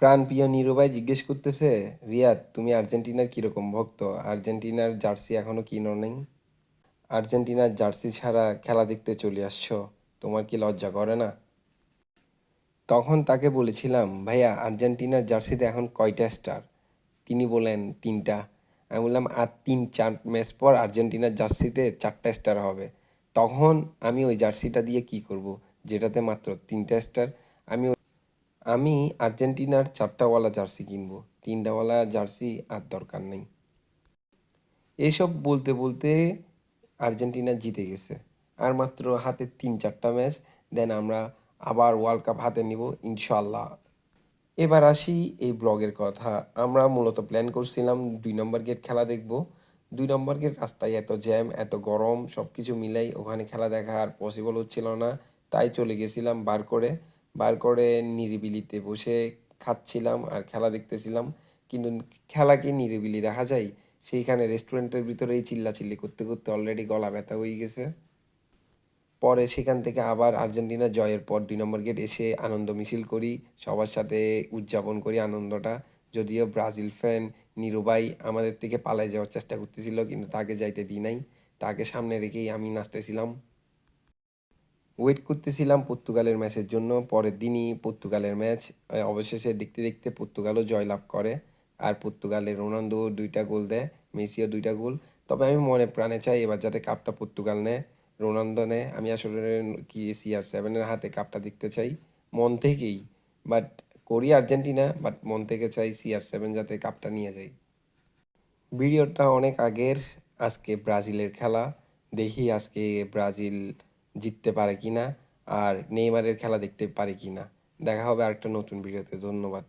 প্রাণপ্রিয় নীরু ভাই জিজ্ঞেস করতেছে, রিয়াদ তুমি আর্জেন্টিনার কিরকম ভক্ত? আর্জেন্টিনার জার্সি এখনো কিনো নেই? আর্জেন্টিনার জার্সি ছাড়া খেলা দেখতে চলে আসছো, তোমার কি লজ্জা করে না? তখন তাকে বলেছিলাম, ভাইয়া আর্জেন্টিনার জার্সিতে এখন কয়টা স্টার? তিনি বলেন 3টা। আমি বললাম আর 3-4 ম্যাচ পর আর্জেন্টিনার জার্সিতে 4টা স্টার হবে। তখন আমি ওই জার্সিটা দিয়ে কি করব, যেটাতে মাত্র 3টা স্টার? আমি আমি আর্জেন্টিনার 4টাওয়ালা জার্সি কিনবো, 3টাওয়ালা জার্সি আর দরকার নেই। এসব বলতে বলতে আর্জেন্টিনা জিতে গেছে। আর মাত্র হাতে 3-4টা ম্যাচ, দেন আমরা আবার ওয়ার্ল্ড কাপ হাতে নিব ইনশাল্লাহ। এবার আসি এই ব্লগের কথা। আমরা মূলত প্ল্যান করছিলাম 2 নম্বর গেট খেলা দেখব। 2 নম্বর গেট রাস্তায় এত জ্যাম, এত গরম, সব কিছু মিলাই ওখানে খেলা দেখা আর পসিবল হচ্ছিল না। তাই চলে গেছিলাম বার করে নিরিবিলিতে বসে খাচ্ছিলাম আর খেলা দেখতেছিলাম। কিন্তু খেলা কি নিরিবিলি দেখা যায়? সেইখানে রেস্টুরেন্টের ভিতরেই চিল্লাচিল্লি করতে করতে অলরেডি গলা ব্যথা হয়ে গেছে। পরে সেখান থেকে আবার আর্জেন্টিনা জয়ের পর 2 নম্বর গেট এসে আনন্দ মিছিল করি, সবার সাথে উদযাপন করি আনন্দটা। যদিও ব্রাজিল ফ্যান নিরুবাই আমাদের থেকে পালায় যাওয়ার চেষ্টা করতেছিল, কিন্তু তাকে যাইতে দিই নাই। তাকে সামনে রেখেই আমি নাচতেছিলাম। ওয়েট করতেছিলাম পর্তুগালের ম্যাচের জন্য। পরের দিনই পর্তুগালের ম্যাচ। অবশেষে দেখতে দেখতে পর্তুগালও জয়লাভ করে। আর পর্তুগালের রোনালদো 2টা গোল দেয়, মেসিও 2টা গোল। তবে আমি মনে প্রাণে চাই এবার যাতে কাপটা পর্তুগাল নেয়, রোনালদো নেয়। আমি আসলে কি CR7-এর হাতে কাপটা দেখতে চাই মন থেকেই। বাট করি আর্জেন্টিনা, বাট মন থেকে চাই CR7 যাতে কাপটা নিয়ে যায়। ভিডিওটা অনেক আগের। আজকে ব্রাজিলের খেলা, দেখি আজকে ব্রাজিল জিততে পারে কিনা আর নেইমারের খেলা দেখতে পারে কিনা। দেখা হবে আরেকটা নতুন ভিডিওতে। ধন্যবাদ।